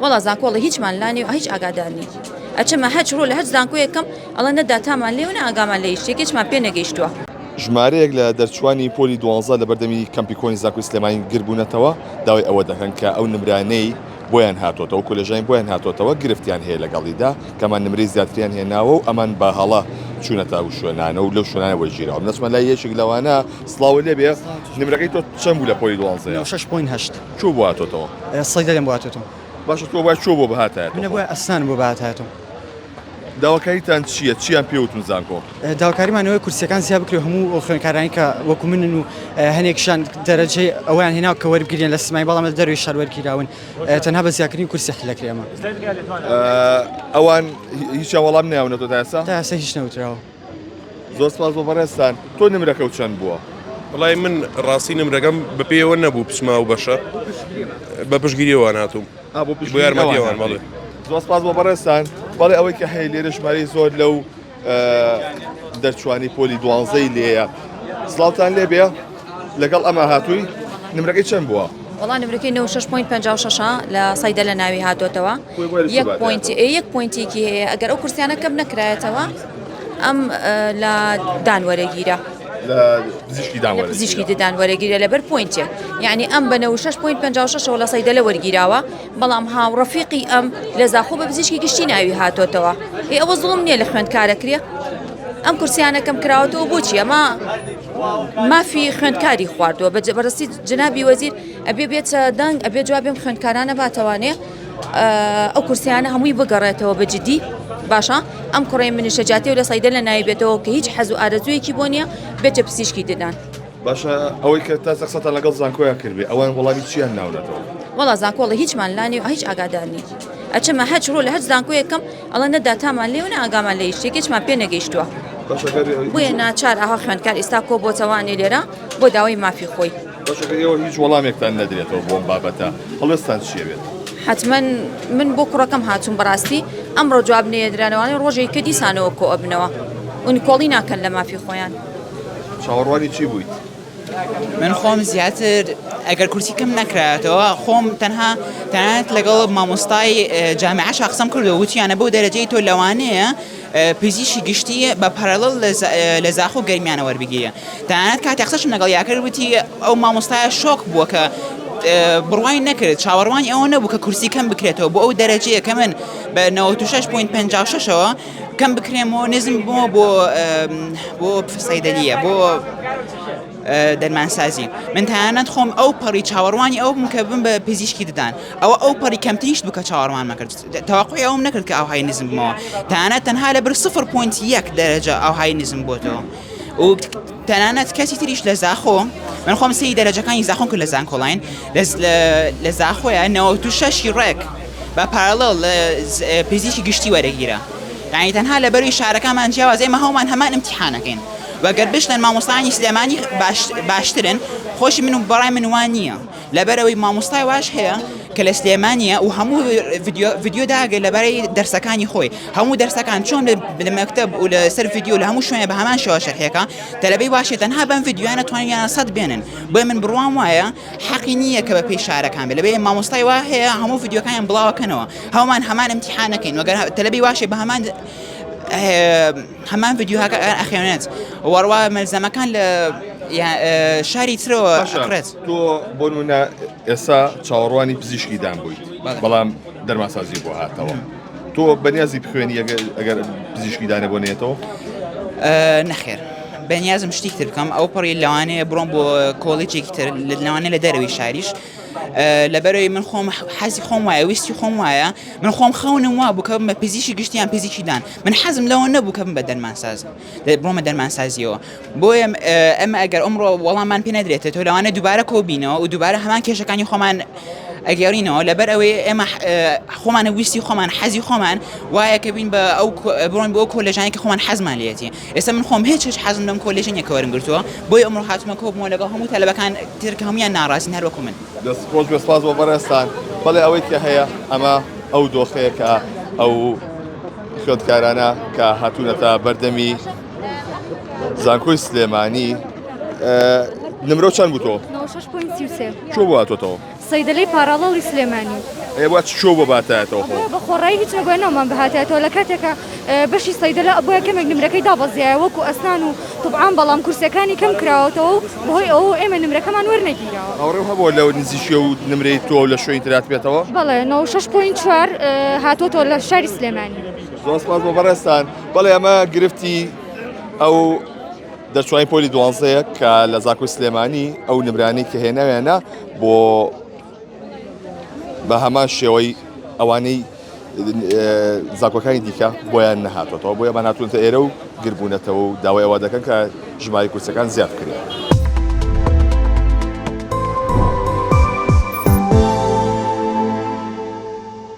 وڵا زانکۆڵی هیچمان لانی و هیچ ئاگادارنی ئەچمە هەچ ڕۆ لە هەچ زانکۆیەکەم ئەڵە نەدا تامان لێونە ئاگامان لە هیچێکیچمان پێ نەگەیشتووە. ژمارەیەک لە دەرچوانی پۆلی 12 لە بەردەمی کەمپیکۆنی زانکۆی سلێمانی گربوونەتەوە داوای ئەوە دەکەن کە ئەو نمرانەی بۆیان هاتۆتەوە کۆلێژین بۆیان هاتۆتەوە گرفتیان هەیە لەگەڵیدا کەمان نمرەی زیاتریان هێناوە و ئەمان بە هەڵە چوونەتە و شوێنانە و لەو شوێنانەوە ژیرەوە نەچمە لای یەکێک لەوانە سڵاو لێ بێ نمرەکەی تۆ چەند بوو لە پۆلی 12 6.8 چوو بۆ هاتۆتەوە سەیدەلێم بۆ هاتۆتەوە باشە تۆ باید چوو بۆ بەهاتایە منە بۆ ئەسان بۆ بەهاتایەتەوە داواکاریتان چییە چیان پێوتون زانکۆ داواکاریمانەوەی کورسەکان زیاد بکرێ هەموو خوێنکارانی کە وەکو منن و هەنێکشان دەرەجەی ئەویان هێناو کە وەربگرین لە سمای بەڵام لە دەروی شار وەرگیراون تەنها بە زیادکردنی کورسی حلەکرێمە ئەوان هیچیان وەڵام نێونەتەوە تا ئێستا هیچ نەوتراوە. زۆر سپاس بۆ بەڕێستان تۆ نمرەکە و چەند بووە؟ وڵای من ڕاستی نمرەکەم بە پێوە نەبوو پسما و بەشە بە پشگیریەوە هاتووم بۆ یارمەتیەوان بەڵێ. زۆر سپاس بۆ بەڕێستان بەڵێ ئەوەی کە هەیە لێرە ژمارەی زۆر لەو دەرچوانی پۆلی 12 لێیە سڵاوتان لێ بێ لەگەڵ ئەمە هاتووی نمرەکەی چەند بووە؟ وڵا نمرەکەی 6.56 لە سەیدە لە ناوی هاتۆتەوە یەک پوینتێکی هەیە ئەگەر ئەو کورسیانە کەم نەکرایەتەوە ئەم لە دانوەرەگیرە پزیشکی دانوەرەگیرە لەبەر پوینتێ یعنی ئەم بە 6.56 لە سەیدە لە وەرگیراوە بەڵام هاوڕەفیقی ئەم لە زاخۆ بە پزیشکی گشتی ناوی هاتۆتەوە ئەوە زوڵم نییە لە خوێندکارەکرێ ئەم کورسیانەکەم کراوەتەوە بۆچی ئەمە مافی خوێندکاری خواردووە بەڕاستی جنابی وەزیر ئەبێ بێتە دەنگ ئەبێ جوابێم خوێندکارانە باتەوانێ ئەو کورسیانە هەمووی بگەڕێتەوە بەجددی باشە ئەم کوڕی منیشەجاتی و لە سەیدە لە ناوی بێتەوە کە هیچ حەز و ئارەزوویەکی بۆ نییە بێتە پزیشکی ددان. باشە ئەوەی کە تا سەقسەتان لەگەڵ زانکۆیان کردبێ ئەوان وەڵامی چیان ناونەتەوە؟ وڵا زانکۆڵی هیچمان لانی و هیچ ئاگادارنی ئەچمە هەچ ڕۆ لە هەچ زانکۆیەکەم ئەڵە نەدا تامان لێونە ئاگامان لە هیچێکیچمان پێ نەگەیشتووە بۆیە ناچار ئاها خوێندکار ئێستا کۆ بۆتەوانێ لێرە بۆ داوای مافی خۆی. باشەکە هیچ وەڵامێکتان نەدرێتەوە بۆم بابەتە هەڵوێستان چیە بێت؟ حتمما من بۆ کوڕەکەم هاتووم بەڕاستی ئەمڕۆ جواب نێدرانەوەی ڕۆژێک کە دیسانەوە کۆ ئەبنەوە ونیکۆڵی ناکەن لە مافی خۆیان. چاوەڕوانی چی بوویت؟ من خۆم زیاتر ئەگەر کورسی کەم نەکراتەوە خۆم تەنانەت لەگەڵ مامۆستای جامعەش قسەم کردەوە وتیانە بەو دەرەجەی تۆ لەوانەیە پزیشکی گشتی بە پارەڵەڵ لە زاخۆ گەرمیانە وەربگیرە تەنانەت کاتی قسەشم لەگەڵ یاکرد وتی ئەو مامۆستایە شۆک بووە کە بڕوای نەکرد چاوەڕوانی ئەوە نەبوو کە کورسی کەم بکرێتەوە بۆ ئەو دەرەجەیە کە من بە 96.56ەوە کەم بکرێمەوە نزم بۆ سەیدەلیە بۆ دەرمانسازی من تەنانەت خۆم ئەو پەڕی چاوەڕوانی ئەو بووم کە بم بە پزیشکی ددان ئەو پەڕی کەمتریش بوو کە چاوەڕوان مەکرد تەواقعی ئەوم نەکرد کە ئاوهای نزم بمەوە تەنانەت تەنها لەبەر 0.1 دەرەجە ئاوهای نزم بۆتەوە و تەنانەت کەسی تریش لە زاخۆ من خۆم سەی دەرەجەکانی زاخۆم کرد لە زانکۆڵین لە زاخۆیە 96 ڕێک بە پارەڵەڵ لە پزیشکی گشتی وەرەگیرە یعنی تەنها لەبەروی شارەکانمان جیاواز ئێمە هەومان هەمان ئیمتیحانەکەین وەگەر بشتن مامۆستایانی سلێمانی باشترن خۆشی من و بەڕای من وان نییە لەبەرەوەی مامۆستای واش هەیە کە لە سلێمانیە و هەموو ڤیدیۆ داگە لەبەرەی دەرسەکانی خۆی هەموو دەرسەکان چۆن لە مەکتەب و لە سەر ڤیدیۆ لە هەموو شوێنە بە هەمان شێوە شەرحێکە تەلەبەی واشێ تەنها بەم ڤیدیۆیانە توانیانە سەد بێنن بۆیە من بڕوام وایە حەقی نییە کە بە پێی شارەکان بێ لەبەیە مامۆستای وا هەیە هەموو ڤیدیۆکانیان بڵاوەکەنەوە هەمان ئیمتیحانەکەین وەگەر تەلەبەی واشێ بە هەمان ڤیدیۆهاکە ئەخێنێت وەڕوا مەلزەمەکان لە شاری ترەوە ئەکرێت. تۆ بۆ نمونە ئێستا چاوەڕوانی پزیشکی دان بوویت بەڵام دەرمانسازی بۆ هاتەوە تۆ بەنیازی بخوێنی ئەگەر پزیشکی دانە بۆ نێتەوە؟ نەخێر بەنیازم شتێکتر بکەم ئەو پەڕی لەوانەیە بڕۆم بۆ کۆڵێجێکی تر لەوانەیە لە دەرەوەی شاریش لەبەرەوەی من خۆم حەزی خۆم وایە ویستی خۆم وایە من خۆم خەونم وا بوو کە بە پزیشکی گشتیان پزیشکی دان من حەزم لەوە نەبوو کە بم بە دەرمانساز بڕۆمە دەرمانسازیەوە بۆیە ئەمە ئەگەر ئەمڕۆ وەڵاممان پێ نەدرێتێت تۆ لەوانە دووبارە کۆبینەوە و دووبارە هەمان کێشەکانی خۆمان ئەگەڕینەوە لەبەر ئەوەی ئێمە خۆمانە ویستی خۆمان حەزی خۆمان وایە کە بین بە ئەو بڕۆین بۆ ئەو کۆلێژانی کە خۆمان حەزمان لێتی ئێستا من خۆم هیچ حەزم لەم کۆلێژێنیەکە وەرم گرتووە بۆی ئەمڕۆ هاتوومە کۆبمەوە لەگەڵ هەموو تەلەبەکان ترکە هەمویان ناڕازین هەر وەکو من. دەستخۆش بۆ بەڕێستان بەڵێ ئەوەی کە هەیە ئەمە ئەو دۆخەیە کە ئەو خوێندکارانە کە هاتوونەتە بەردەمی زانکۆی سلێمانی نمرۆ چەند بوو تۆ؟ 96.33 چۆ بۆ هاتۆتەوە؟ سەیدەلەی پارەڵەڵی سلێمانی وا شو بباتاتەوە بە خۆڕایی هیچ نەگوێنەوەمان بەهاتێتەوە لە کاتێکە بەشی سەیدەلا بۆیە کەمێک نمرەکەی دابەزیایە وەکو ئەسنان و طبعاان بەڵام کورسەکانی کەم کراوەتەوە بەهۆی ئەوە ئێمە نمرەکەمان وەرنەگیرەوە ئەوڕێ هەبوو لەو نزیشیە و نمرەی تۆ لە شوێنی ترات بێتەوە بەڵێ 6.4 هاتوۆتەوە لە شاری سلێمانی زۆر سپاس بۆ بەڕێستان بەڵێ ئەمە گرفتی ئەو دەرچوانی پۆلی دوانزەیە کە لە زاکۆی سلێمانی ئەو نمرانەی کە هێناوێنە بۆ بە هەمان شێوەی ئەوانەی زاکۆکانی دیکە بۆیان نەهاتۆتەوە بۆیە بە هاتوونەتە ئێرە و گربوونەتەوە و داوای ئەوە دەکەن کە ژماری کورسەکان زیاد کرێن.